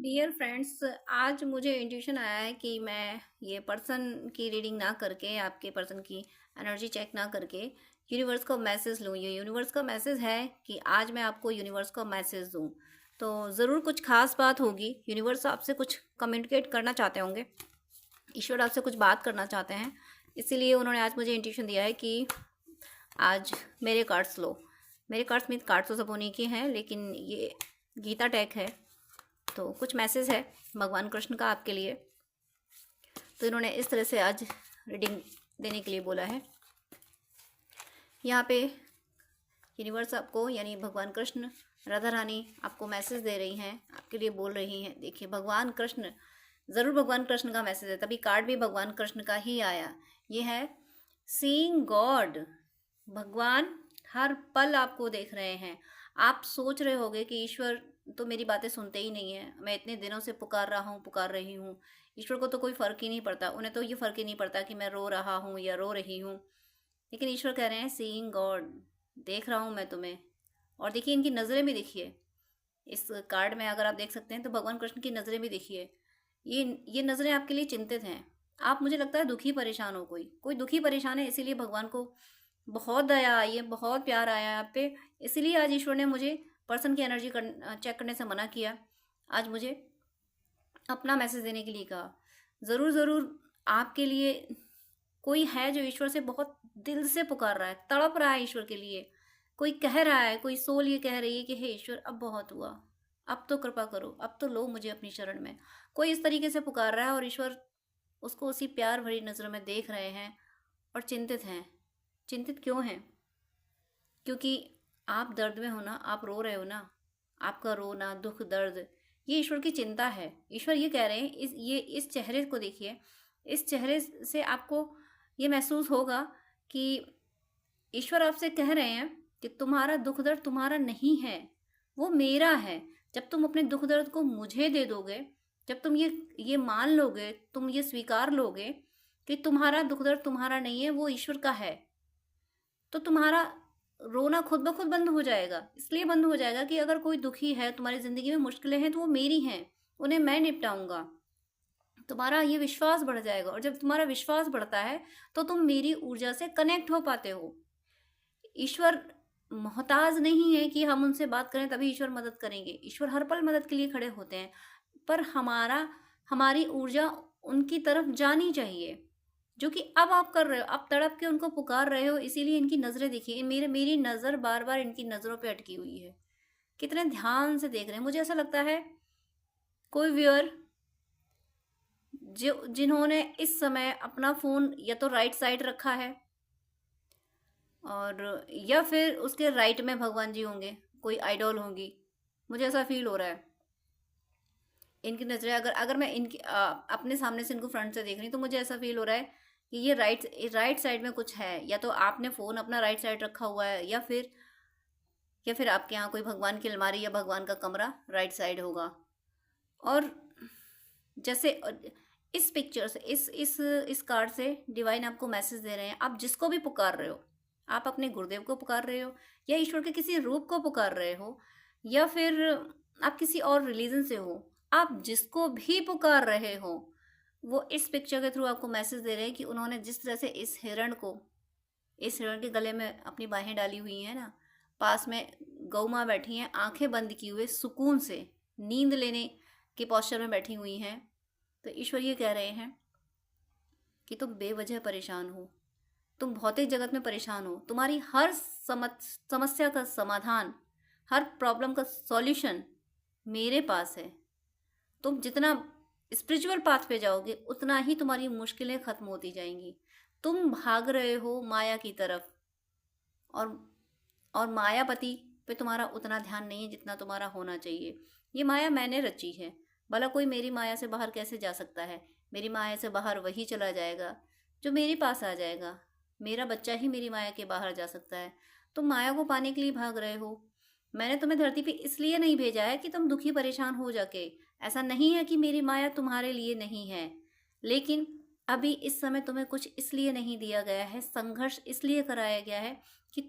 Dear friends, आज मुझे intuition आया है कि मैं ये पर्सन की रीडिंग ना करके, आपके पर्सन की एनर्जी चेक ना करके यूनिवर्स को मैसेज लूँ। ये यूनिवर्स का मैसेज है कि आज मैं आपको यूनिवर्स को मैसेज दूँ, तो ज़रूर कुछ खास बात होगी। यूनिवर्स आपसे कुछ कम्युनिकेट करना चाहते होंगे, ईश्वर आपसे कुछ बात करना चाहते हैं, इसीलिए उन्होंने आज मुझे इंट्यूशन दिया है कि आज मेरे कार्ड्स लो। मेरे कार्ड्स मीन कार्ड्स तो सब उन्हीं के हैं, लेकिन ये गीता टेक है, तो कुछ मैसेज है भगवान कृष्ण का आपके लिए। तो इन्होंने इस तरह से आज रीडिंग देने के लिए बोला है। यहाँ पे यूनिवर्स आपको, यानी भगवान कृष्ण, राधा रानी आपको मैसेज दे रही हैं, आपके लिए बोल रही हैं। देखिए, भगवान कृष्ण, ज़रूर भगवान कृष्ण का मैसेज है, तभी कार्ड भी भगवान कृष्ण का ही आया। ये है सीइंग गॉड। भगवान हर पल आपको देख रहे हैं। आप सोच रहे होगे कि ईश्वर तो मेरी बातें सुनते ही नहीं है, मैं इतने दिनों से पुकार रहा हूँ, पुकार रही हूँ, ईश्वर को तो कोई फ़र्क ही नहीं पड़ता, उन्हें तो ये फ़र्क ही नहीं पड़ता कि मैं रो रहा हूँ या रो रही हूँ। लेकिन ईश्वर कह रहे हैं सीइंग गॉड, देख रहा हूँ मैं तुम्हें। और देखिए, इनकी नज़रें भी देखिए। इस कार्ड में अगर आप देख सकते हैं तो भगवान कृष्ण की नज़रें भी देखिए। ये नज़रें आपके लिए चिंतित हैं। आप, मुझे लगता है, दुखी परेशान हो, कोई दुखी परेशान है, इसीलिए भगवान को बहुत दया आई है, बहुत प्यार आया है आप पे। इसीलिए आज ईश्वर ने मुझे पर्सन की एनर्जी चेक करने से मना किया। आज मुझे अपना मैसेज देने के लिए कहा। ज़रूर ज़रूर आपके लिए कोई है जो ईश्वर से बहुत दिल से पुकार रहा है, तड़प रहा है ईश्वर के लिए। कोई कह रहा है, कोई सोल ये कह रही है कि हे ईश्वर, अब बहुत हुआ, अब तो कृपा करो, अब तो लो मुझे अपनी शरण में। कोई इस तरीके से पुकार रहा है और ईश्वर उसको उसी प्यार भरी नज़रों में देख रहे हैं और चिंतित हैं। चिंतित क्यों हैं? क्योंकि आप दर्द में हो ना, आप रो रहे हो ना। आपका रोना, दुख, दर्द, ये ईश्वर की चिंता है। ईश्वर ये कह रहे हैं, इस चेहरे को देखिए। इस चेहरे से आपको ये महसूस होगा कि ईश्वर आपसे कह रहे हैं कि तुम्हारा दुख दर्द तुम्हारा नहीं है, वो मेरा है। जब तुम अपने दुख दर्द को मुझे दे दोगे, जब तुम ये मान लोगे, तुम ये स्वीकार लोगे कि तुम्हारा दुख दर्द तुम्हारा नहीं है, वो ईश्वर का है, तो तुम्हारा रोना खुद ब खुद बंद हो जाएगा। इसलिए बंद हो जाएगा कि अगर कोई दुखी है, तुम्हारी ज़िंदगी में मुश्किलें हैं, तो वो मेरी हैं, उन्हें मैं निपटाऊंगा। तुम्हारा ये विश्वास बढ़ जाएगा, और जब तुम्हारा विश्वास बढ़ता है तो तुम मेरी ऊर्जा से कनेक्ट हो पाते हो। ईश्वर मोहताज नहीं है कि हम उनसे बात करें तभी ईश्वर मदद करेंगे। ईश्वर हर पल मदद के लिए खड़े होते हैं, पर हमारी ऊर्जा उनकी तरफ जानी चाहिए, जो कि अब आप कर रहे हो। आप तड़प के उनको पुकार रहे हो, इसीलिए इनकी नज़रें देखिए। मेरी नज़र बार बार इनकी नज़रों पे अटकी हुई है। कितने ध्यान से देख रहे हैं। मुझे ऐसा लगता है कोई व्यूअर जो जिन्होंने इस समय अपना फ़ोन या तो राइट साइड रखा है, और या फिर उसके राइट में भगवान जी होंगे, कोई आइडॉल होंगी। मुझे ऐसा फील हो रहा है। इनकी नज़रें, अगर अगर मैं इनकी अपने सामने से इनको फ्रंट से देख रही हूँ, तो मुझे ऐसा फील हो रहा है कि ये राइट साइड में कुछ है। या तो आपने फ़ोन अपना राइट साइड रखा हुआ है, या फिर आपके यहाँ कोई भगवान की अलमारी या भगवान का कमरा राइट साइड होगा। और जैसे इस पिक्चर से, इस कार्ड से डिवाइन आपको मैसेज दे रहे हैं। आप जिसको भी पुकार रहे हो, आप अपने गुरुदेव को पुकार रहे हो, या ईश्वर के किसी रूप को पुकार रहे हो, या फिर आप किसी और रिलीजन से हो, आप जिसको भी पुकार रहे हो, वो इस पिक्चर के थ्रू आपको मैसेज दे रहे हैं कि उन्होंने जिस तरह से इस हिरण के गले में अपनी बाहें डाली हुई हैं ना, पास में गौ माँ बैठी हैं, आंखें बंद किए हुए सुकून से नींद लेने के पोस्चर में बैठी हुई हैं। तो ईश्वर ये कह रहे हैं कि तुम बेवजह परेशान हो, तुम भौतिक जगत में परेशान हो। तुम्हारी हर समस्या का समाधान, हर प्रॉब्लम का सॉल्यूशन मेरे पास है। तुम जितना स्पिरिचुअल पाथ पे जाओगे, उतना ही तुम्हारी मुश्किलें खत्म होती जाएंगी। तुम भाग रहे हो माया की तरफ, और मायापति पे तुम्हारा उतना ध्यान नहीं है जितना तुम्हारा होना चाहिए। ये माया मैंने रची है, भला कोई मेरी माया से बाहर कैसे जा सकता है? मेरी माया से बाहर वही चला जाएगा जो मेरे पास आ जाएगा। मेरा बच्चा ही मेरी माया के बाहर जा सकता है। तुम माया को पाने के लिए भाग रहे हो। मैंने तुम्हें धरती पे इसलिए नहीं भेजा है कि तुम दुखी परेशान हो जाके। ऐसा नहीं है कि मेरी माया तुम्हारे लिए नहीं है, लेकिन अभी इस समय तुम्हें कुछ इसलिए नहीं दिया गया है, संघर्ष इसलिए कराया गया है कि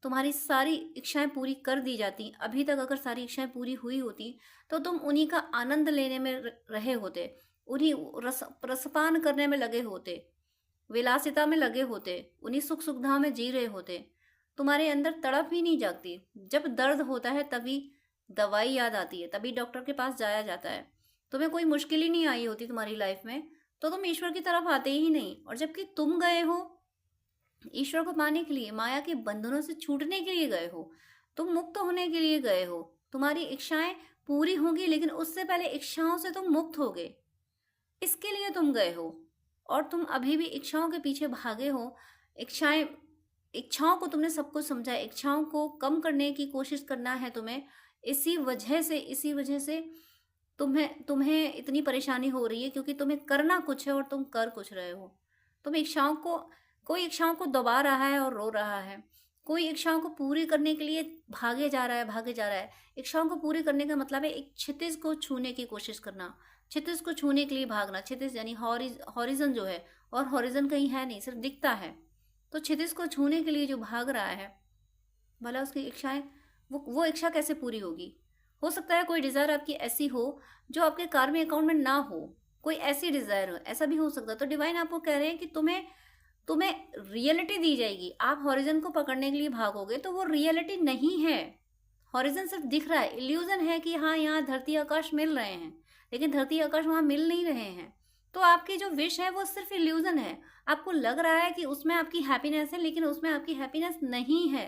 तुम्हारी सारी इच्छाएं पूरी कर दी जाती, अभी तक अगर सारी इच्छाएं पूरी हुई होती तो तुम उन्हीं का आनंद लेने में रहे होते, उन्हीं रसपान करने में लगे होते, विलासिता में लगे होते, उन्हीं सुख सुविधाओं में जी रहे होते। तुम्हारे अंदर तड़प ही नहीं जागती। जब दर्द होता है तभी दवाई याद आती है, तभी डॉक्टर के पास जाया जाता है। तुम्हें कोई मुश्किल ही नहीं आई होती तुम्हारी लाइफ में तो तुम ईश्वर की तरफ आते ही नहीं। और जबकि तुम गए हो ईश्वर को पाने के लिए, माया के बंधनों से छूटने के लिए गए हो, तुम मुक्त होने के लिए गए हो। तुम्हारी इच्छाएं पूरी होंगी लेकिन उससे पहले इच्छाओं से तुम मुक्त होगे, इसके लिए तुम गए हो। और तुम अभी भी इच्छाओं के पीछे भागे हो। इच्छाओं को तुमने सब कुछ समझा, इच्छाओं को कम करने की कोशिश करना है तुम्हें। इसी वजह से तुम्हें तुम्हें इतनी परेशानी हो रही है, क्योंकि तुम्हें करना कुछ है और तुम कर कुछ रहे हो। तुम इच्छाओं को कोई इच्छाओं को दबा रहा है और रो रहा है, कोई इच्छाओं को पूरी करने के लिए भागे जा रहा है। इच्छाओं को पूरी करने का मतलब है एक क्षितिज को छूने की कोशिश करना, क्षितिज को छूने के लिए भागना। क्षितिज यानी हॉरिजन जो है, और हॉरिजन कहीं है नहीं, सिर्फ दिखता है। तो क्षितिज को छूने के लिए जो भाग रहा है, भला उसकी इच्छाएं, वो इच्छा कैसे पूरी होगी? हो सकता है कोई डिज़ायर आपकी ऐसी हो जो आपके कार्मिक अकाउंट में ना हो, कोई ऐसी डिज़ायर हो, ऐसा भी हो सकता है। तो डिवाइन आपको कह रहे हैं कि तुम्हें रियलिटी दी जाएगी। आप हॉरिजन को पकड़ने के लिए भागोगे तो वो रियलिटी नहीं है। हॉरिजन सिर्फ दिख रहा है, इल्यूजन है कि हाँ यहाँ धरती आकाश मिल रहे हैं, लेकिन धरती आकाश वहाँ मिल नहीं रहे हैं। तो आपकी जो विश है वो सिर्फ इल्यूजन है। आपको लग रहा है कि उसमें आपकी हैप्पीनेस है, लेकिन उसमें आपकी हैप्पीनेस नहीं है।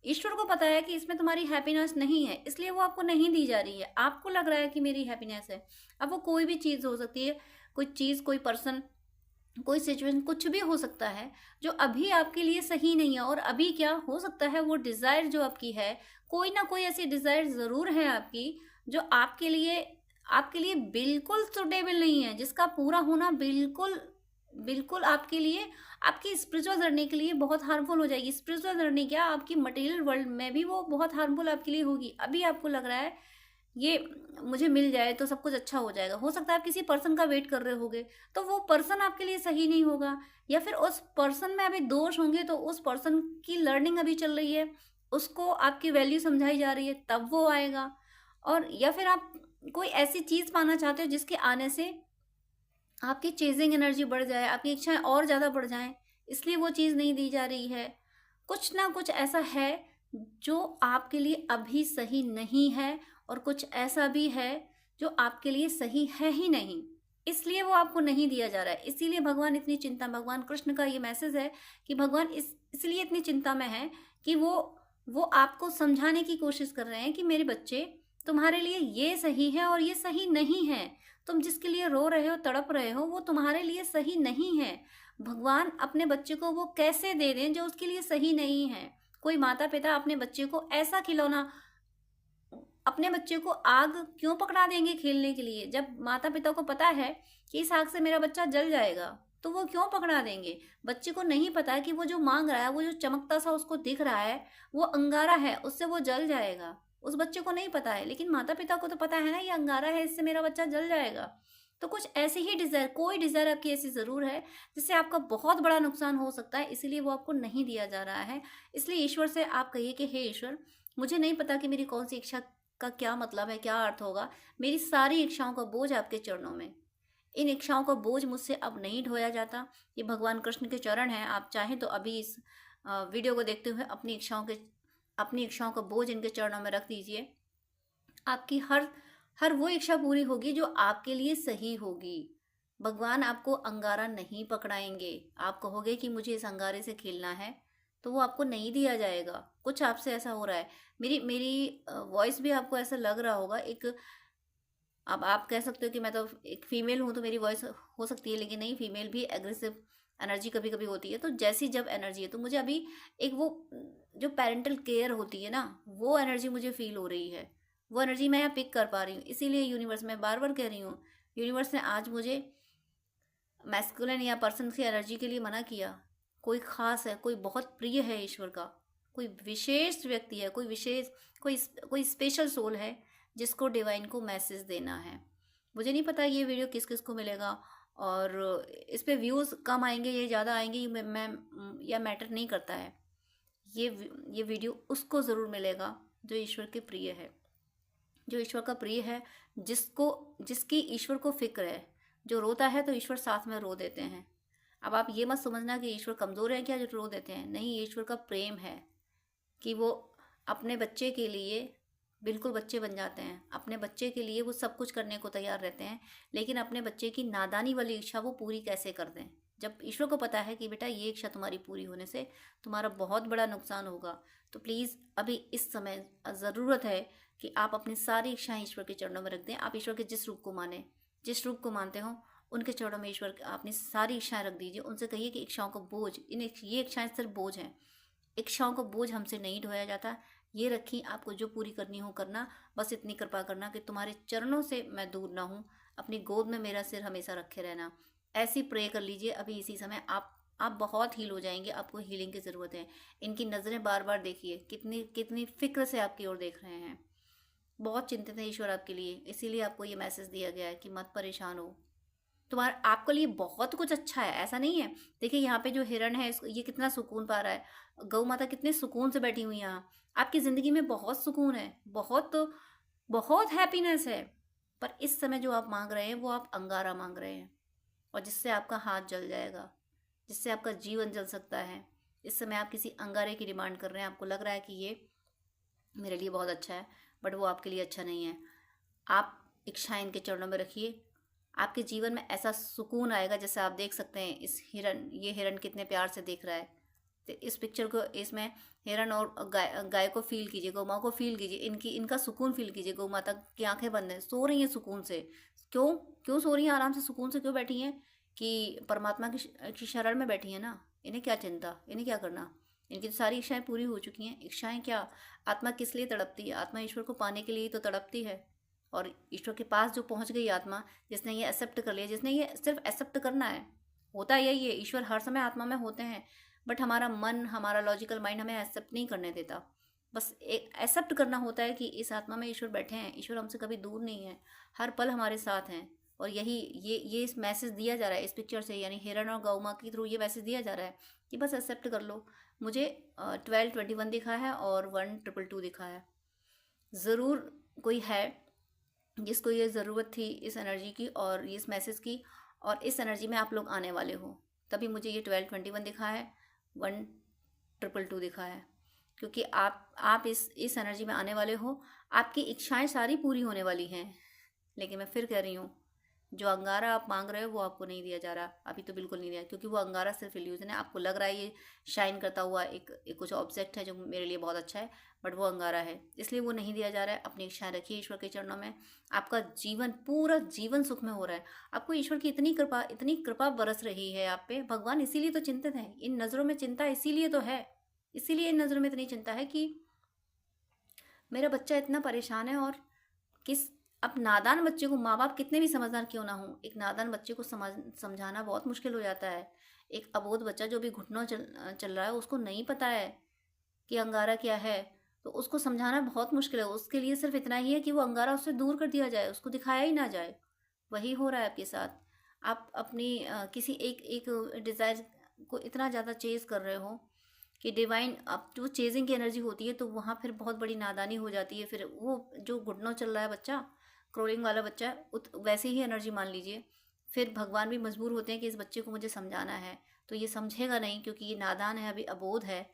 ईश्वर को पता है कि इसमें तुम्हारी हैप्पीनेस नहीं है, इसलिए वो आपको नहीं दी जा रही है। आपको लग रहा है कि मेरी हैप्पीनेस है। अब वो कोई भी चीज़ हो सकती है, कोई चीज़, कोई पर्सन, कोई सिचुएशन, कुछ भी हो सकता है जो अभी आपके लिए सही नहीं है। और अभी क्या हो सकता है, वो डिज़ायर जो आपकी है, कोई ना कोई ऐसी डिज़ायर ज़रूर है आपकी जो आपके लिए बिल्कुल सुटेबल नहीं है, जिसका पूरा होना बिल्कुल बिल्कुल आपके लिए, आपकी स्पिरिचुअल जर्नी के लिए बहुत हार्मफुल हो जाएगी। स्पिरिचुअल जर्नी क्या, आपकी मटेरियल वर्ल्ड में भी वो बहुत हार्मफुल आपके लिए होगी। अभी आपको लग रहा है ये मुझे मिल जाए तो सब कुछ अच्छा हो जाएगा। हो सकता है आप किसी पर्सन का वेट कर रहे होगे, तो वो पर्सन आपके लिए सही नहीं होगा, या फिर उस पर्सन में अभी दोष होंगे, तो उस पर्सन की लर्निंग अभी चल रही है, उसको आपकी वैल्यू समझाई जा रही है, तब वो आएगा। और या फिर आप कोई ऐसी चीज़ पाना चाहते हो जिसके आने से आपकी चेजिंग एनर्जी बढ़ जाए, आपकी इच्छाएं और ज़्यादा बढ़ जाएं, इसलिए वो चीज़ नहीं दी जा रही है। कुछ ना कुछ ऐसा है जो आपके लिए अभी सही नहीं है, और कुछ ऐसा भी है जो आपके लिए सही है ही नहीं, इसलिए वो आपको नहीं दिया जा रहा है। इसीलिए भगवान इतनी चिंता, भगवान कृष्ण का ये मैसेज है कि भगवान इसलिए इतनी चिंता में है कि वो आपको समझाने की कोशिश कर रहे हैं कि मेरे बच्चे, तुम्हारे लिए ये सही है और ये सही नहीं है। तुम जिसके लिए रो रहे हो, तड़प रहे हो, वो तुम्हारे लिए सही नहीं है। भगवान अपने बच्चे को वो कैसे दे दें जो उसके लिए सही नहीं है? कोई माता पिता अपने बच्चे को ऐसा खिलौना, अपने बच्चे को आग क्यों पकड़ा देंगे खेलने के लिए? जब माता पिता को पता है कि इस आग से मेरा बच्चा जल जाएगा, तो वो क्यों पकड़ा देंगे? बच्चे को नहीं पता कि वो जो मांग रहा है, वो जो चमकता सा उसको दिख रहा है, वो अंगारा है, उससे वो जल जाएगा। उस बच्चे को नहीं पता है, लेकिन माता पिता को तो पता है ना, ये अंगारा है, इससे मेरा बच्चा जल जाएगा। तो कुछ ऐसी ही डिज़ायर, कोई डिज़ायर आपकी ऐसी ज़रूर है जिससे आपका बहुत बड़ा नुकसान हो सकता है, इसीलिए वो आपको नहीं दिया जा रहा है। इसलिए ईश्वर से आप कहिए कि हे ईश्वर, मुझे नहीं पता कि मेरी कौन सी इच्छा का क्या मतलब है, क्या अर्थ होगा। मेरी सारी इच्छाओं का बोझ आपके चरणों में, इन इच्छाओं का बोझ मुझसे अब नहीं ढोया जाता। ये भगवान कृष्ण के चरण हैं। आप चाहें तो अभी इस वीडियो को देखते हुए अपनी इच्छाओं का बोझ इनके चरणों में रख दीजिए। आपकी हर वो इच्छा पूरी होगी जो आपके लिए सही होगी। भगवान आपको अंगारा नहीं पकड़ाएंगे। आप कहोगे कि मुझे इस अंगारे से खेलना है, तो वो आपको नहीं दिया जाएगा। कुछ आपसे ऐसा हो रहा है, मेरी वॉइस भी आपको ऐसा लग रहा होगा। अब आप कह सकते हो कि मैं तो एक फीमेल हूँ तो मेरी वॉइस हो सकती है, लेकिन नहीं, फीमेल भी एग्रेसिव एनर्जी कभी कभी होती है। तो जैसी जब एनर्जी है, तो मुझे अभी एक वो जो पेरेंटल केयर होती है ना, वो एनर्जी मुझे फील हो रही है, वो एनर्जी मैं यहाँ पिक कर पा रही हूँ। इसीलिए यूनिवर्स, मैं बार बार कह रही हूँ, यूनिवर्स ने आज मुझे मैस्कुलिन या पर्सन की एनर्जी के लिए मना किया। कोई खास है, कोई बहुत प्रिय है ईश्वर का, कोई विशेष व्यक्ति है, कोई स्पेशल सोल है जिसको डिवाइन को मैसेज देना है। मुझे नहीं पता ये वीडियो किस किस को मिलेगा, और इस पे व्यूज़ कम आएंगे या ज़्यादा आएंगे, मैं या मैटर नहीं करता है। ये वीडियो उसको ज़रूर मिलेगा जो ईश्वर के प्रिय है, जो ईश्वर का प्रिय है, जिसकी ईश्वर को फिक्र है। जो रोता है तो ईश्वर साथ में रो देते हैं। अब आप ये मत समझना कि ईश्वर कमज़ोर है क्या जो रो देते हैं, नहीं, ईश्वर का प्रेम है कि वो अपने बच्चे के लिए बिल्कुल बच्चे बन जाते हैं। अपने बच्चे के लिए वो सब कुछ करने को तैयार रहते हैं, लेकिन अपने बच्चे की नादानी वाली इच्छा वो पूरी कैसे कर दें, जब ईश्वर को पता है कि बेटा ये इच्छा तुम्हारी पूरी होने से तुम्हारा बहुत बड़ा नुकसान होगा। तो प्लीज़ अभी इस समय ज़रूरत है कि आप अपनी सारी इच्छाएं ईश्वर के चरणों में रख दें। आप ईश्वर के जिस रूप को माने, जिस रूप को मानते हो, उनके चरणों में ईश्वर अपनी सारी इच्छाएं रख दीजिए। उनसे कहिए कि इच्छाओं को बोझ, ये इच्छाएं सिर्फ बोझ हैं, इच्छाओं को बोझ हमसे नहीं ढोया जाता। ये रखी, आपको जो पूरी करनी हो करना, बस इतनी कृपा करना कि तुम्हारे चरणों से मैं दूर ना हूँ, अपनी गोद में मेरा सिर हमेशा रखे रहना। ऐसी प्रे कर लीजिए अभी इसी समय। आप बहुत हील हो जाएंगे। आपको हीलिंग की ज़रूरत है। इनकी नज़रें बार बार देखिए, कितनी कितनी फिक्र से आपकी ओर देख रहे हैं। बहुत चिंतित है ईश्वर आपके लिए, इसीलिए आपको ये मैसेज दिया गया है कि मत परेशान हो। तुम्हारा आपके लिए बहुत कुछ अच्छा है, ऐसा नहीं है। देखिए यहाँ पे जो हिरण है, ये कितना सुकून पा रहा है। गौ माता कितने सुकून से बैठी हुई है यहाँ। आपकी ज़िंदगी में बहुत सुकून है, बहुत बहुत हैप्पीनेस है। पर इस समय जो आप मांग रहे हैं वो आप अंगारा मांग रहे हैं, और जिससे आपका हाथ जल जाएगा, जिससे आपका जीवन जल सकता है। इस समय आप किसी अंगारे की डिमांड कर रहे हैं। आपको लग रहा है कि ये मेरे लिए बहुत अच्छा है, बट वो आपके लिए अच्छा नहीं है। आप इच्छाएं इनके चरणों में रखिए। आपके जीवन में ऐसा सुकून आएगा, जैसे आप देख सकते हैं ये हिरण कितने प्यार से देख रहा है। तो इस पिक्चर को, इसमें हिरण और गाय को फील कीजिए, गौ माता को फील कीजिए, इनका सुकून फील कीजिए। गौ माता की आंखें बंद हैं, सो रही हैं सुकून से। क्यों क्यों सो रही हैं? आराम से सुकून से क्यों बैठी हैं? कि परमात्मा की शरण में बैठी हैं ना। इन्हें क्या चिंता, इन्हें क्या करना। इनकी तो सारी इच्छाएं पूरी हो चुकी हैं। इच्छाएं क्या, आत्मा किस लिए तड़पती है? आत्मा ईश्वर को पाने के लिए ही तो तड़पती है। और ईश्वर के पास जो पहुंच गई आत्मा, जिसने ये एक्सेप्ट कर लिया, जिसने ये सिर्फ एक्सेप्ट करना है, होता यही है। ईश्वर हर समय आत्मा में होते हैं, बट हमारा मन, हमारा लॉजिकल माइंड हमें एक्सेप्ट नहीं करने देता। बस एक एक्सेप्ट करना होता है कि इस आत्मा में ईश्वर बैठे हैं। ईश्वर हमसे कभी दूर नहीं है, हर पल हमारे साथ हैं। और यही ये इस मैसेज दिया जा रहा है इस पिक्चर से, यानी हिरण और गौ माँ के थ्रू ये मैसेज दिया जा रहा है कि बस एक्सेप्ट कर लो। मुझे 1221 दिखा है और 1222 दिखा है। ज़रूर कोई है जिसको ये ज़रूरत थी इस एनर्जी की और इस मैसेज की, और इस एनर्जी में आप लोग आने वाले हो। तभी मुझे ये 1221 दिखा है, 1222 दिखा है, क्योंकि आप इस एनर्जी में आने वाले हो। आपकी इच्छाएं सारी पूरी होने वाली हैं। लेकिन मैं फिर कह रही हूँ, जो अंगारा आप मांग रहे हो वो आपको नहीं दिया जा रहा, अभी तो बिल्कुल नहीं दिया, क्योंकि वो अंगारा सिर्फ इल्यूजन है। आपको लग रहा है ये शाइन करता हुआ एक कुछ ऑब्जेक्ट है जो मेरे लिए बहुत अच्छा है, बट वो अंगारा है, इसलिए वो नहीं दिया जा रहा है। अपनी इच्छाएं रखिए ईश्वर के चरणों में। आपका जीवन, पूरा जीवन सुख में हो रहा है। आपको ईश्वर की इतनी कृपा बरस रही है आप पे। भगवान इसीलिए तो चिंतित हैं, इन नज़रों में चिंता इसीलिए तो है, इसीलिए इन नज़रों में इतनी चिंता है कि मेरा बच्चा इतना परेशान है। और किस अब नादान बच्चे को, माँ बाप कितने भी समझदार क्यों ना हो, एक नादान बच्चे को समझाना बहुत मुश्किल हो जाता है। एक अबोध बच्चा जो भी घुटनों चल रहा है, उसको नहीं पता है कि अंगारा क्या है, तो उसको समझाना बहुत मुश्किल है। उसके लिए सिर्फ इतना ही है कि वो अंगारा उससे दूर कर दिया जाए, उसको दिखाया ही ना जाए। वही हो रहा है आपके साथ। आप अपनी किसी एक डिज़ायर को इतना ज़्यादा चेज़ कर रहे हो कि डिवाइन, अब जो चेजिंग की एनर्जी होती है तो वहाँ फिर बहुत बड़ी नादानी हो जाती है। फिर वो जो घुटनों चल रहा है बच्चा, क्रोलिंग वाला बच्चा, वैसे ही एनर्जी मान लीजिए। फिर भगवान भी मजबूर होते हैं कि इस बच्चे को मुझे समझाना है, तो ये समझेगा नहीं क्योंकि ये नादान है, अभी अबोध है।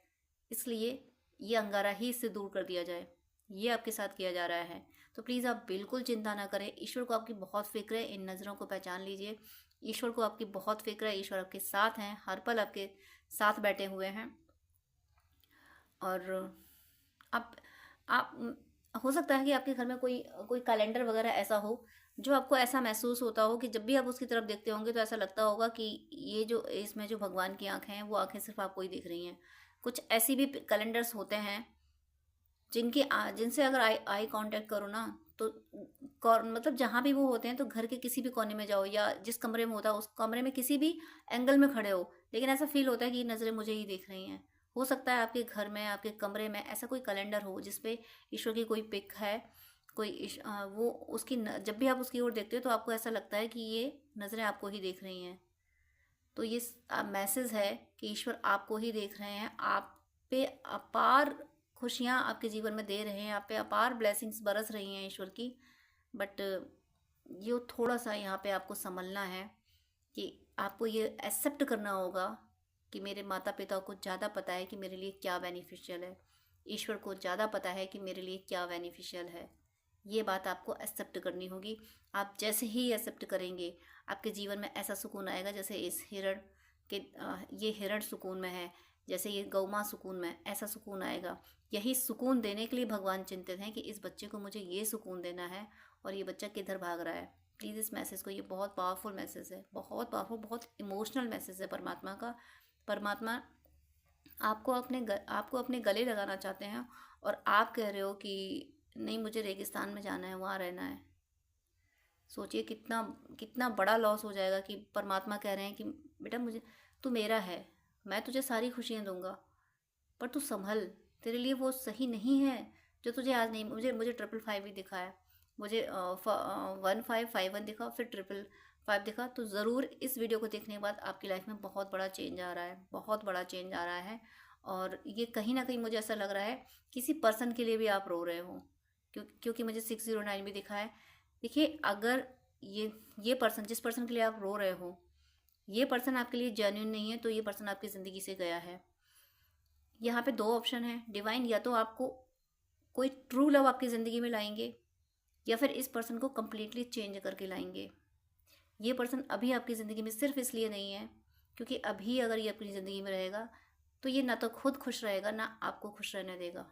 इसलिए ये अंगारा ही इससे दूर कर दिया जाए, ये आपके साथ किया जा रहा है। तो प्लीज़ आप बिल्कुल चिंता ना करें। ईश्वर को आपकी बहुत फिक्र है, इन नज़रों को पहचान लीजिए। ईश्वर को आपकी बहुत फिक्र है, ईश्वर आपके साथ हैं, हर पल आपके साथ बैठे हुए हैं। और आप हो सकता है कि आपके घर में कोई कोई कैलेंडर वगैरह ऐसा हो जो आपको ऐसा महसूस होता हो कि जब भी आप उसकी तरफ देखते होंगे तो ऐसा लगता होगा कि ये जो इसमें जो भगवान की आंखें हैं, वो आंखें सिर्फ आपको ही देख रही हैं। कुछ ऐसी भी कैलेंडर्स होते हैं जिनसे अगर आई कांटेक्ट करो ना, तो मतलब जहाँ भी वो होते हैं, तो घर के किसी भी कोने में जाओ या जिस कमरे में होता है उस कमरे में किसी भी एंगल में खड़े हो, लेकिन ऐसा फील होता है कि ये नज़रें मुझे ही देख रही हैं। हो सकता है आपके घर में, आपके कमरे में ऐसा कोई कैलेंडर हो जिसपे ईश्वर की कोई पिक है, वो उसकी जब भी आप उसकी ओर देखते हो तो आपको ऐसा लगता है कि ये नज़रें आपको ही देख रही हैं। तो ये मैसेज है कि ईश्वर आपको ही देख रहे हैं। पे अपार खुशियाँ आपके जीवन में दे रहे हैं, आप पे अपार ब्लेसिंग्स बरस रही हैं ईश्वर की। बट ये थोड़ा सा यहाँ पे आपको संभलना है कि आपको ये एक्सेप्ट करना होगा कि मेरे माता पिता को ज़्यादा पता है कि मेरे लिए क्या बेनिफिशियल है, ईश्वर को ज़्यादा पता है कि मेरे लिए क्या बेनिफिशियल है। ये बात आपको एक्सेप्ट करनी होगी। आप जैसे ही एक्सेप्ट करेंगे, आपके जीवन में ऐसा सुकून आएगा जैसे इस हिरण के ये हिरण सुकून में है, जैसे ये गौ माँ सुकून में, ऐसा सुकून आएगा। यही सुकून देने के लिए भगवान चिंतित हैं कि इस बच्चे को मुझे ये सुकून देना है, और ये बच्चा किधर भाग रहा है। प्लीज़ इस मैसेज को, ये बहुत पावरफुल मैसेज है, बहुत पावरफुल, बहुत इमोशनल मैसेज है परमात्मा का। परमात्मा आपको अपने गले लगाना चाहते हैं, और आप कह रहे हो कि नहीं, मुझे रेगिस्तान में जाना है, वहाँ रहना है। सोचिए कितना कितना बड़ा लॉस हो जाएगा कि परमात्मा कह रहे हैं कि बेटा मुझे, तू मेरा है, मैं तुझे सारी खुशियाँ दूंगा, पर तू संभल, तेरे लिए वो सही नहीं है जो तुझे आज नहीं। मुझे मुझे 555 भी दिखा है, मुझे 1551 दिखा, फिर 555 दिखा। तो ज़रूर इस वीडियो को देखने के बाद आपकी लाइफ में बहुत बड़ा चेंज आ रहा है, बहुत बड़ा चेंज आ रहा है। और ये कहीं ना कहीं मुझे ऐसा लग रहा है किसी पर्सन के लिए भी आप रो रहे हो, क्योंकि मुझे 609 भी दिखा है। देखिए, अगर ये पर्सन, जिस पर्सन के लिए आप रो रहे हो, ये पर्सन आपके लिए जेन्युइन नहीं है, तो ये पर्सन आपकी ज़िंदगी से गया है। यहाँ पे दो ऑप्शन है डिवाइन, या तो आपको कोई ट्रू लव आपकी ज़िंदगी में लाएंगे, या फिर इस पर्सन को कम्प्लीटली चेंज करके लाएंगे। ये पर्सन अभी आपकी ज़िंदगी में सिर्फ इसलिए नहीं है क्योंकि अभी अगर ये अपनी ज़िंदगी में रहेगा तो ये ना तो खुद खुश रहेगा, ना आपको खुश रहने देगा।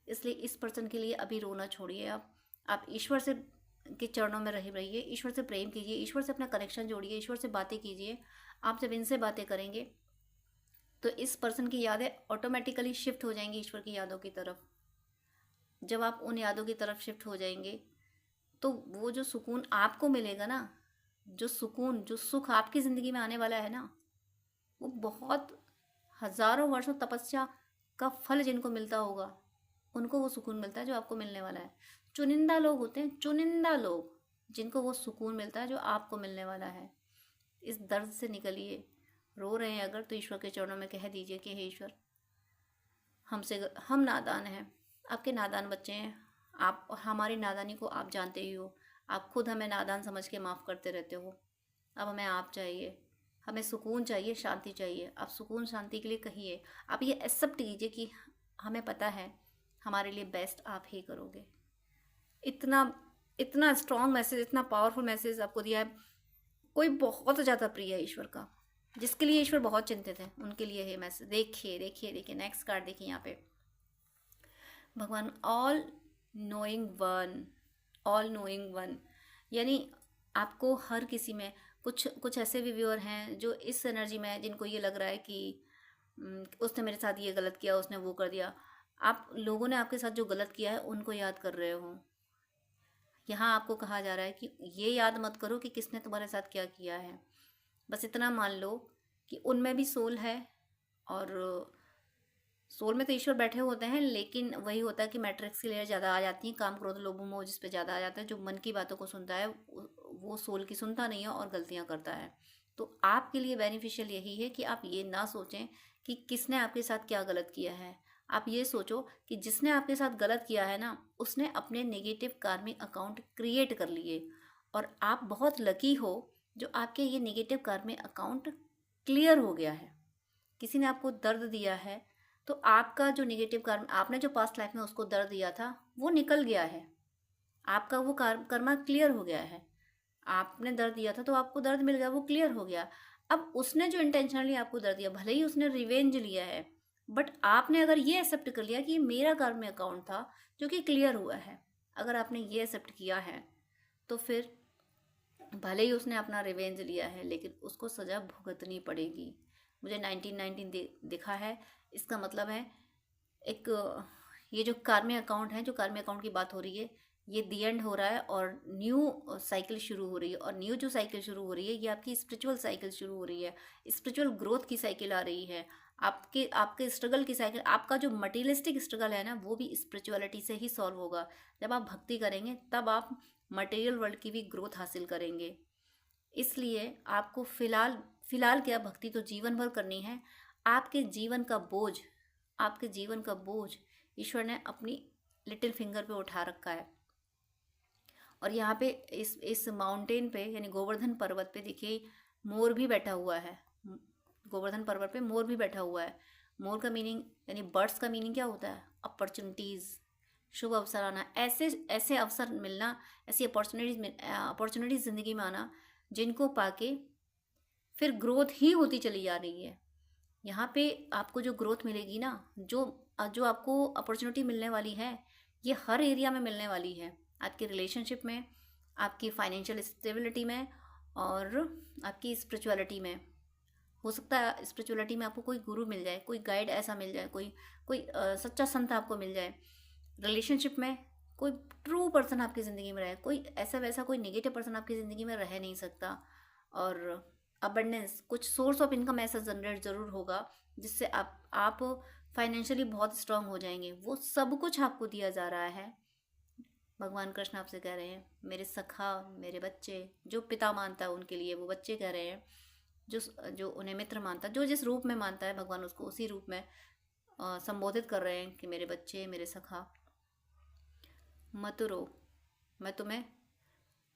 इसलिए इस पर्सन के लिए अभी रोना छोड़िए। आप ईश्वर से के चरणों में रहिए, ईश्वर से प्रेम कीजिए, ईश्वर से अपना कनेक्शन जोड़िए, ईश्वर से बातें कीजिए। आप जब इनसे बातें करेंगे तो इस पर्सन की यादें ऑटोमेटिकली शिफ्ट हो जाएंगी ईश्वर की यादों की तरफ। जब आप उन यादों की तरफ शिफ्ट हो जाएंगे तो वो जो सुकून आपको मिलेगा ना, जो सुकून, जो सुख आपकी ज़िंदगी में आने वाला है ना, वो बहुत हज़ारों वर्षों तपस्या का फल जिनको मिलता होगा, उनको वो सुकून मिलता है जो आपको मिलने वाला है। चुनिंदा लोग होते हैं, चुनिंदा लोग, जिनको वो सुकून मिलता है जो आपको मिलने वाला है। इस दर्द से निकलिए। रो रहे हैं अगर, तो ईश्वर के चरणों में कह दीजिए कि हे ईश्वर, हम नादान हैं, आपके नादान बच्चे हैं। आप हमारी नादानी को आप जानते ही हो, आप खुद हमें नादान समझ के माफ़ करते रहते हो। अब हमें आप चाहिए, हमें सुकून चाहिए, शांति चाहिए। आप सुकून शांति के लिए कहिए। आप ये एक्सेप्ट कीजिए कि हमें पता है हमारे लिए बेस्ट आप ही करोगे। इतना इतना स्ट्रॉन्ग मैसेज, इतना पावरफुल मैसेज आपको दिया है। कोई बहुत ज़्यादा प्रिय है ईश्वर का, जिसके लिए ईश्वर बहुत चिंतित है, उनके लिए है मैसेज। देखिए देखिए देखिए, नेक्स्ट कार्ड देखिए यहाँ पे। भगवान all knowing one, all knowing one, यानी आपको हर किसी में कुछ ऐसे भी व्यूअर हैं जो इस एनर्जी में है, जिनको ये लग रहा है कि उसने मेरे साथ ये गलत किया, उसने वो कर दिया। आप लोगों ने आपके साथ जो गलत किया है उनको याद कर रहे हो। यहाँ आपको कहा जा रहा है कि ये याद मत करो कि किसने तुम्हारे साथ क्या किया है। बस इतना मान लो कि उनमें भी सोल है, और सोल में तो ईश्वर बैठे होते हैं, लेकिन वही होता है कि मैट्रिक्स की लेयर ज़्यादा आ जाती है, काम क्रोध लोभ मोह जिस पे ज़्यादा आ जाता है। जो मन की बातों को सुनता है वो सोल की सुनता नहीं है और गलतियाँ करता है। तो आपके लिए बेनिफिशियल यही है कि आप ये ना सोचें कि किसने आपके साथ क्या गलत किया है। आप ये सोचो कि जिसने आपके साथ गलत किया है ना, उसने अपने नेगेटिव कार्मिक अकाउंट क्रिएट कर लिए, और आप बहुत लकी हो जो आपके ये नेगेटिव कार्मिक अकाउंट क्लियर हो गया है। किसी ने आपको दर्द दिया है, तो आपका जो नेगेटिव कर्म, आपने जो पास्ट लाइफ में उसको दर्द दिया था, वो निकल गया है। आपका वो कर्मा क्लियर हो गया है। आपने दर्द दिया था तो आपको दर्द मिल गया, वो क्लियर हो गया। अब उसने जो इंटेंशनली आपको दर्द दिया, भले ही उसने रिवेंज लिया है, बट आपने अगर ये एक्सेप्ट कर लिया कि मेरा कर्म अकाउंट था जो कि क्लियर हुआ है, अगर आपने ये एक्सेप्ट किया है, तो फिर भले ही उसने अपना रिवेंज लिया है, लेकिन उसको सज़ा भुगतनी पड़ेगी। मुझे 1919 दिखा है। इसका मतलब है एक, ये जो कार्मिक अकाउंट है, जो कार्मिक अकाउंट की बात हो रही है, ये दी एंड हो रहा है और न्यू साइकिल शुरू हो रही है। और न्यू जो साइकिल शुरू हो रही है, ये आपकी स्पिरिचुअल साइकिल शुरू हो रही है, स्पिरिचुअल ग्रोथ की साइकिल आ रही है। आपके स्ट्रगल की साइकिल, आपका जो मटीरियलिस्टिक स्ट्रगल है ना, वो भी स्पिरिचुअलिटी से ही सॉल्व होगा। जब आप भक्ति करेंगे तब आप मटेरियल वर्ल्ड की भी ग्रोथ हासिल करेंगे। इसलिए आपको फ़िलहाल क्या, भक्ति तो जीवन भर करनी है। आपके जीवन का बोझ आपके जीवन का बोझ ईश्वर ने अपनी लिटिल फिंगर पे उठा रखा है। और यहाँ पे इस माउंटेन पे यानी गोवर्धन पर्वत पे देखिए मोर भी बैठा हुआ है। गोवर्धन पर्वत पे मोर भी बैठा हुआ है। मोर का मीनिंग यानी बर्ड्स का मीनिंग क्या होता है? अपॉर्चुनिटीज़, शुभ अवसर आना, ऐसे ऐसे अवसर मिलना, ऐसी अपॉर्चुनिटीज ज़िंदगी में आना जिनको पाके फिर ग्रोथ ही होती चली जा रही है। यहाँ पे आपको जो ग्रोथ मिलेगी ना, जो जो आपको अपॉर्चुनिटी मिलने वाली है, ये हर एरिया में मिलने वाली है। आपके रिलेशनशिप में, आपकी फाइनेंशियल स्टेबिलिटी में, और आपकी स्पिरिचुअलिटी में। हो सकता है स्पिरिचुअलिटी में आपको कोई गुरु मिल जाए, कोई गाइड ऐसा मिल जाए, कोई कोई सच्चा संत आपको मिल जाए। रिलेशनशिप में कोई ट्रू पर्सन आपकी ज़िंदगी में रहे, कोई ऐसा वैसा कोई नेगेटिव पर्सन आपकी ज़िंदगी में रह नहीं सकता। और अबंडेंस, कुछ सोर्स ऑफ इनकम ऐसा जनरेट ज़रूर होगा जिससे आप फाइनेंशियली बहुत स्ट्रांग हो जाएंगे। वो सब कुछ आपको दिया जा रहा है। भगवान कृष्ण आपसे कह रहे हैं, मेरे सखा, मेरे बच्चे, जो पिता मानता है उनके लिए वो बच्चे कह रहे हैं, जो जो उन्हें मित्र मानता है, जो जिस रूप में मानता है भगवान उसको उसी रूप में संबोधित कर रहे हैं कि मेरे बच्चे, मेरे सखा, मत रो। मैं तुम्हें,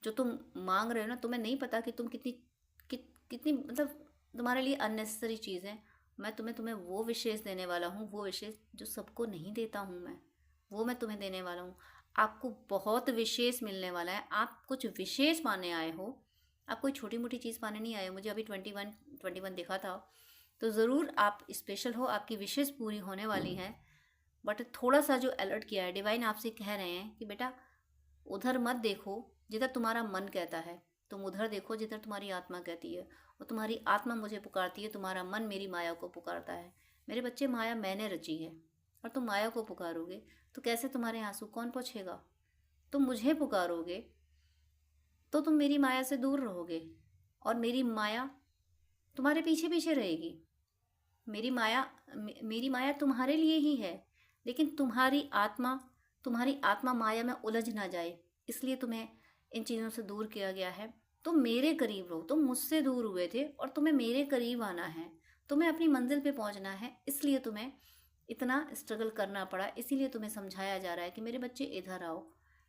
जो तुम मांग रहे हो ना, तुम्हें नहीं पता कि तुम कितनी मतलब तुम्हारे लिए अननेसेसरी चीज़ है। मैं तुम्हें वो विशेष देने वाला हूँ, वो विशेष जो सबको नहीं देता हूँ मैं, वो मैं तुम्हें देने वाला हूँ। आपको बहुत विशेष मिलने वाला है। आप कुछ विशेष पाने आए हो, आप कोई छोटी मोटी चीज़ पाने नहीं आए हो। मुझे अभी 21 देखा था, तो ज़रूर आप स्पेशल हो, आपकी विशेष पूरी होने वाली है। बट थोड़ा सा जो अलर्ट किया है डिवाइन, आपसे कह रहे हैं कि बेटा उधर मत देखो जिधर तुम्हारा मन कहता है, तुम उधर देखो जिधर तुम्हारी आत्मा कहती है। और तुम्हारी आत्मा मुझे पुकारती है, तुम्हारा मन मेरी माया को पुकारता है। मेरे बच्चे, माया मैंने रची है, और तुम माया को पुकारोगे तो कैसे तुम्हारे आंसू कौन पोंछेगा? तुम मुझे पुकारोगे तो तुम मेरी माया से दूर रहोगे, और मेरी माया तुम्हारे पीछे पीछे रहेगी। मेरी माया तुम्हारे लिए ही है, लेकिन तुम्हारी आत्मा माया में उलझ ना जाए, इसलिए तुम्हें इन चीज़ों से दूर किया गया है। तुम मेरे करीब रहो, तुम मुझसे दूर हुए थे और तुम्हें मेरे करीब आना है, तुम्हें अपनी मंजिल पे पहुंचना है, इसलिए तुम्हें इतना स्ट्रगल करना पड़ा। इसीलिए तुम्हें समझाया जा रहा है कि मेरे बच्चे इधर आओ।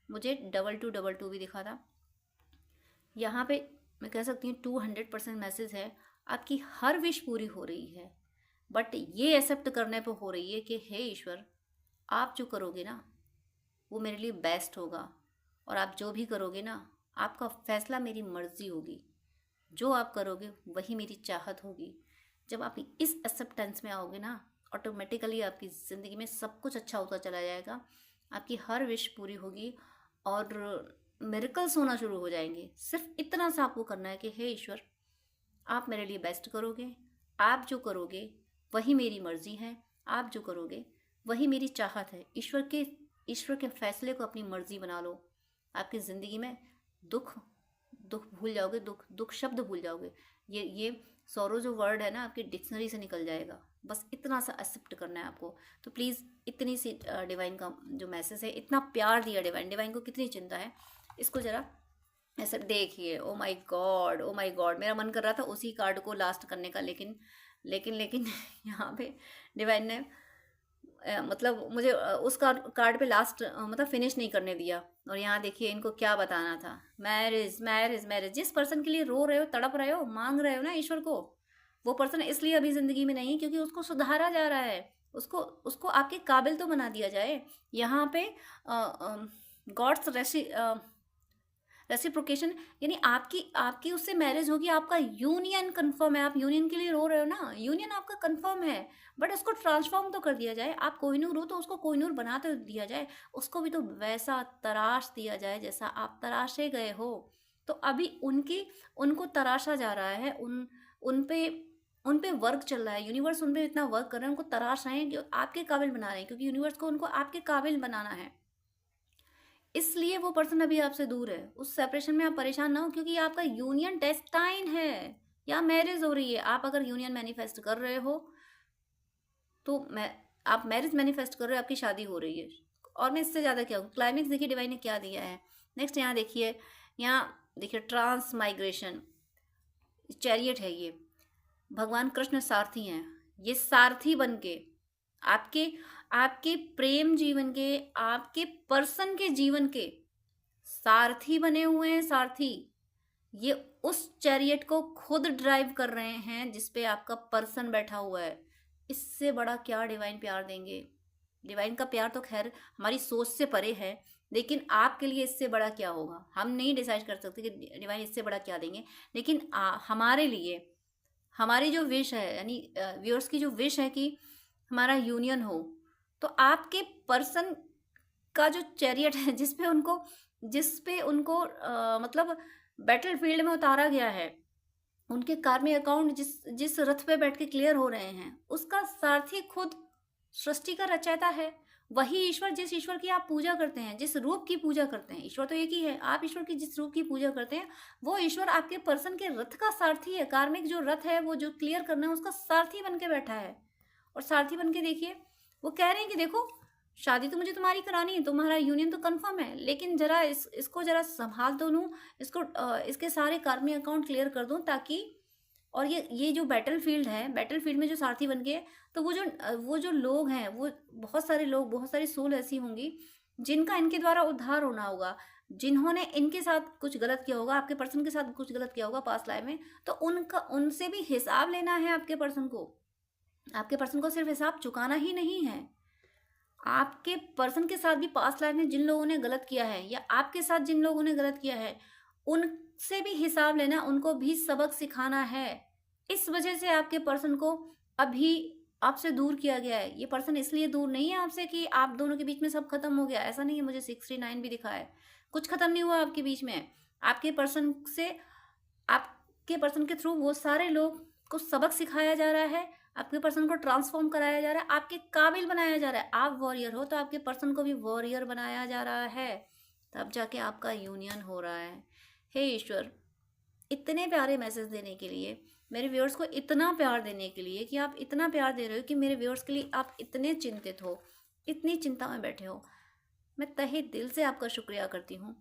मुझे 2222 भी दिखा था यहाँ पे। मैं कह सकती हूँ 200% मैसेज है, आपकी हर विश पूरी हो रही है। बट ये एक्सेप्ट करने पे हो रही है कि हे ईश्वर, आप जो करोगे ना वो मेरे लिए बेस्ट होगा, और आप जो भी करोगे ना, आपका फैसला मेरी मर्जी होगी। जो आप करोगे वही मेरी चाहत होगी। जब आप इस एक्सेप्टेंस में आओगे ना, ऑटोमेटिकली आपकी ज़िंदगी में सब कुछ अच्छा होता चला जाएगा। आपकी हर विश पूरी होगी और मिरेकल्स होना शुरू हो जाएंगे। सिर्फ इतना सा आपको करना है कि हे ईश्वर, आप मेरे लिए बेस्ट करोगे, आप जो करोगे वही मेरी मर्जी है, आप जो करोगे वही मेरी चाहत है। ईश्वर के फैसले को अपनी मर्जी बना लो। आपकी ज़िंदगी में दुख दुख भूल जाओगे, दुख शब्द भूल जाओगे। ये सौरो जो वर्ड है ना, आपकी डिक्शनरी से निकल जाएगा। बस इतना सा एक्सेप्ट करना है आपको। तो प्लीज़ इतनी सी डिवाइन का जो मैसेज है, इतना प्यार दिया डिवाइन को कितनी चिंता है, इसको ज़रा ऐसा देखिए। Oh my God, oh my God, मेरा मन कर रहा था उसी कार्ड को लास्ट करने का, लेकिन लेकिन लेकिन यहाँ पे डिवाइन ने मतलब मुझे उस कार्ड पे लास्ट मतलब फिनिश नहीं करने दिया। और यहाँ देखिए इनको क्या बताना था, मैरिज मैरिज मैरिज। जिस पर्सन के लिए रो रहे हो, तड़प रहे हो, मांग रहे हो ना ईश्वर को, वो पर्सन इसलिए अभी ज़िंदगी में नहीं क्योंकि उसको सुधारा जा रहा है। उसको उसको आपके काबिल तो बना दिया जाए। यहाँ पे गॉड्स रेसिप्रोकेशन, यानी आपकी आपकी उससे मैरिज होगी, आपका यूनियन कंफर्म है। आप यूनियन के लिए रो रहे हो ना, यूनियन आपका कंफर्म है, बट उसको ट्रांसफॉर्म तो कर दिया जाए। आप कोहिनूर हो तो उसको कोहिनूर बना तो दिया जाए, उसको भी तो वैसा तराश दिया जाए जैसा आप तराशे गए हो। तो अभी उनको तराशा जा रहा है, उन पे वर्क चल रहा है। यूनिवर्स उन पे इतना वर्क कर रहे हैं, उनको तराश रहे हैं कि आपके काबिल बना रहे हैं, क्योंकि यूनिवर्स को उनको आपके काबिल बनाना है। इसलिए वो पर्सन अभी आपसे दूर है। उस सेपरेशन में आप परेशान ना हो, क्योंकि आपका यूनियन डेस्टाइन है, या मैरिज हो रही है। आप अगर यूनियन मैनिफेस्ट कर रहे हो तो आप मैरिज मैनिफेस्ट कर रहे हो, आपकी शादी हो रही है। और मैं इससे ज़्यादा क्या हूँ। क्लाइमेक्स देखिए डिवाइन ने क्या दिया है। नेक्स्ट यहाँ देखिए ट्रांसमाइग्रेशन, चैरियट है ये। भगवान कृष्ण सारथी हैं, ये सारथी बन के आपके आपके प्रेम जीवन के, आपके पर्सन के जीवन के सारथी बने हुए हैं, सारथी। ये उस चैरियट को खुद ड्राइव कर रहे हैं जिस पे आपका पर्सन बैठा हुआ है। इससे बड़ा क्या डिवाइन प्यार देंगे? डिवाइन का प्यार तो खैर हमारी सोच से परे है, लेकिन आपके लिए इससे बड़ा क्या होगा हम नहीं डिसाइड कर सकते कि डिवाइन इससे बड़ा क्या देंगे। लेकिन हमारे लिए हमारी जो विश है, यानी व्यूअर्स की जो विश है कि हमारा यूनियन हो, तो आपके पर्सन का जो चैरियट है जिस पे उनको मतलब बैटल फील्ड में उतारा गया है, उनके कार्मिक अकाउंट जिस जिस रथ पे बैठ के क्लियर हो रहे हैं, उसका सारथी खुद सृष्टि का रचयिता है। वही ईश्वर, जिस ईश्वर की आप पूजा करते हैं, जिस रूप की पूजा करते हैं, ईश्वर तो एक ही है, आप ईश्वर की जिस रूप की पूजा करते हैं, वो ईश्वर आपके पर्सन के रथ का सारथी है। कार्मिक जो रथ है, वो जो क्लियर करना है, उसका सारथी बन के बैठा है। और सारथी बन के देखिए, वो कह रहे हैं कि देखो, शादी तो मुझे तुम्हारी करानी है, तुम्हारा यूनियन तो कंफर्म है, लेकिन जरा इसको जरा संभाल दो लूँ, इसको इसके सारे कार्मिक अकाउंट क्लियर कर दूँ, ताकि और ये जो बैटल फील्ड है, बैटल फील्ड में जो सारथी बन के, तो वो जो लोग हैं, वो बहुत सारे लोग, बहुत सारी सोल ऐसी होंगी जिनका इनके द्वारा उद्धार होना होगा, जिन्होंने इनके साथ कुछ गलत किया होगा, आपके पर्सन के साथ कुछ गलत किया होगा पास्ट लाइफ में, तो उनसे भी हिसाब लेना है आपके पर्सन को। आपके पर्सन को सिर्फ हिसाब चुकाना ही नहीं है, आपके पर्सन के साथ भी पास्ट लाइफ में जिन लोगों ने गलत किया है, या आपके साथ जिन लोगों ने गलत किया है, उनसे भी हिसाब लेना, उनको भी सबक सिखाना है। इस वजह से आपके पर्सन को अभी आपसे दूर किया गया है। ये पर्सन इसलिए दूर नहीं है आपसे कि आप दोनों के बीच में सब खत्म हो गया, ऐसा नहीं है। मुझे 69 भी दिखा है, कुछ खत्म नहीं हुआ आपके बीच में। आपके पर्सन के थ्रू वो सारे लोग को सबक सिखाया जा रहा है, आपके पर्सन को ट्रांसफॉर्म कराया जा रहा है, आपके काबिल बनाया जा रहा है। आप वॉरियर हो तो आपके पर्सन को भी वॉरियर बनाया जा रहा है, तब जाके आपका यूनियन हो रहा है। हे ईश्वर, इतने प्यारे मैसेज देने के लिए, मेरे व्यूअर्स को इतना प्यार देने के लिए, कि आप इतना प्यार दे रहे हो कि मेरे व्यूअर्स के लिए आप इतने चिंतित हो, इतनी चिंता में बैठे हो। मैं तहे दिल से आपका शुक्रिया करती हूँ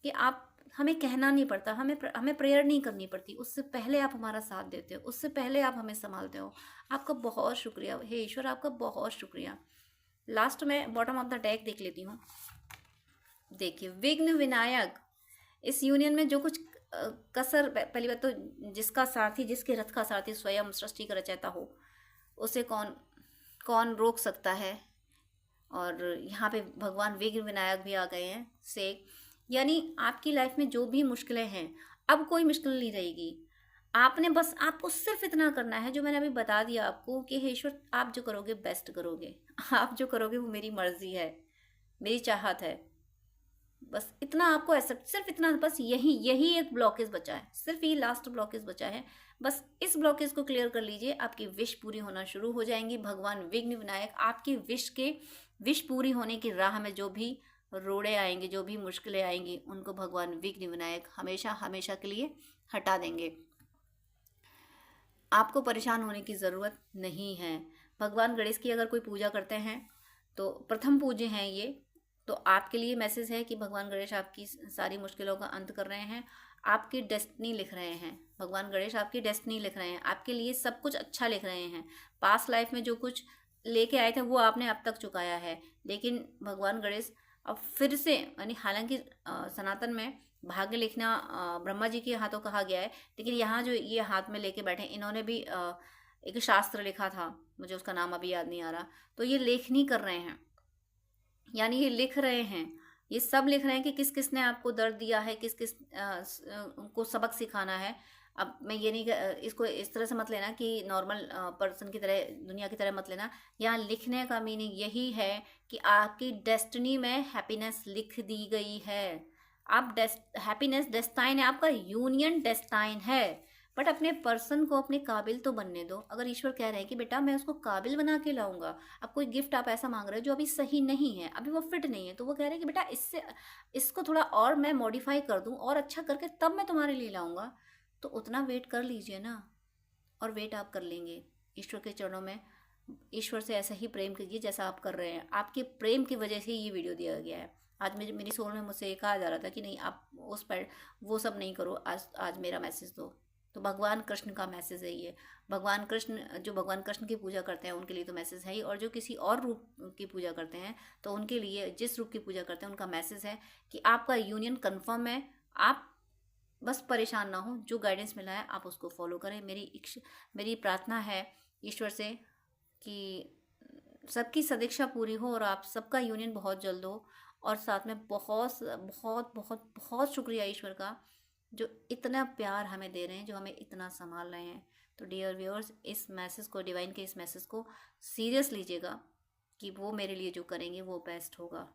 कि आप, हमें कहना नहीं पड़ता, हमें प्रेयर नहीं करनी पड़ती, उससे पहले आप हमारा साथ देते हो, उससे पहले आप हमें संभालते हो। आपका बहुत शुक्रिया हे ईश्वर, आपका बहुत शुक्रिया। लास्ट में बॉटम ऑफ द डेक देख लेती हूँ। देखिए, विघ्न विनायक, इस यूनियन में जो कुछ कसर, पहली बात तो जिसका सारथी, जिसके रथ का सारथी स्वयं सृष्टि का रचयिता हो, उसे कौन रोक सकता है। और यहाँ पे भगवान विघ्न विनायक भी आ गए हैं से, यानी आपकी लाइफ में जो भी मुश्किलें हैं, अब कोई मुश्किल नहीं रहेगी। आपको सिर्फ इतना करना है जो मैंने अभी बता दिया आपको, कि हे ईश्वर, आप जो करोगे बेस्ट करोगे, आप जो करोगे वो मेरी मर्जी है, मेरी चाहत है। बस इतना आपको एक्सेप्ट, सिर्फ इतना, बस यही एक ब्लॉकेज बचा है, सिर्फ ये लास्ट ब्लॉकेज बचा है। बस इस ब्लॉकेज को क्लियर कर लीजिए, आपकी विश पूरी होना शुरू हो जाएंगी। भगवान विघ्न विनायक आपकी विश पूरी होने की राह में जो भी रोड़े आएंगे, जो भी मुश्किलें आएंगी, उनको भगवान विघ्न विनायक हमेशा हमेशा के लिए हटा देंगे। आपको परेशान होने की ज़रूरत नहीं है। भगवान गणेश की अगर कोई पूजा करते हैं तो प्रथम पूज्य हैं ये, तो आपके लिए मैसेज है कि भगवान गणेश आपकी सारी मुश्किलों का अंत कर रहे हैं, आपकी डेस्टिनी लिख रहे हैं। भगवान गणेश आपकी डेस्टिनी लिख रहे हैं, आपके लिए सब कुछ अच्छा लिख रहे हैं। पास्ट लाइफ में जो कुछ लेके आए थे वो आपने अब तक चुकाया है, लेकिन भगवान गणेश अब फिर से, यानी हालांकि सनातन में भाग्य लिखना ब्रह्मा जी के हाथों कहा गया है, लेकिन यहाँ जो ये हाथ में लेके बैठे, इन्होंने भी एक शास्त्र लिखा था, मुझे उसका नाम अभी याद नहीं आ रहा, तो ये लेखनी कर रहे हैं, यानी ये लिख रहे हैं, ये सब लिख रहे हैं कि किस किस ने आपको दर्द दिया है, किस किस को सबक सिखाना है। अब मैं ये नहीं, इसको इस तरह से मत लेना कि नॉर्मल पर्सन की तरह, दुनिया की तरह मत लेना। यहाँ लिखने का मीनिंग यही है कि आपकी डेस्टिनी में हैप्पीनेस लिख दी गई है। आप हैप्पीनेस डेस्टाइन है, आपका यूनियन डेस्टाइन है, बट अपने पर्सन को अपने काबिल तो बनने दो। अगर ईश्वर कह रहे हैं कि बेटा मैं उसको काबिल बना के लाऊंगा, अब कोई गिफ्ट आप ऐसा मांग रहे हो जो अभी सही नहीं है, अभी वो फिट नहीं है, तो वो कह रहे हैं कि बेटा इसको थोड़ा और मैं मॉडिफाई कर दूं और अच्छा करके तब मैं तुम्हारे लिए लाऊंगा, तो उतना वेट कर लीजिए ना, और वेट आप कर लेंगे ईश्वर के चरणों में। ईश्वर से ऐसा ही प्रेम कीजिए जैसा आप कर रहे हैं, आपके प्रेम की वजह से ये वीडियो दिया गया है। आज मेरी सोल में मुझसे ये कहा जा रहा था कि नहीं, आप उस पर वो सब नहीं करो, आज मेरा मैसेज दो। तो भगवान कृष्ण का मैसेज है ये। भगवान कृष्ण, जो भगवान कृष्ण की पूजा करते हैं उनके लिए तो मैसेज है ही, और जो किसी और रूप की पूजा करते हैं तो उनके लिए, जिस रूप की पूजा करते हैं उनका मैसेज है कि आपका यूनियन कन्फर्म है। आप बस परेशान ना हो, जो गाइडेंस मिला है आप उसको फॉलो करें। मेरी प्रार्थना है ईश्वर से कि सबकी सदिच्छा पूरी हो और आप सबका यूनियन बहुत जल्द हो। और साथ में बहुत बहुत बहुत बहुत शुक्रिया ईश्वर का, जो इतना प्यार हमें दे रहे हैं, जो हमें इतना संभाल रहे हैं। तो डियर व्यूअर्स, इस मैसेज को, डिवाइन के इस मैसेज को सीरियस लीजिएगा कि वो मेरे लिए जो करेंगे वो बेस्ट होगा।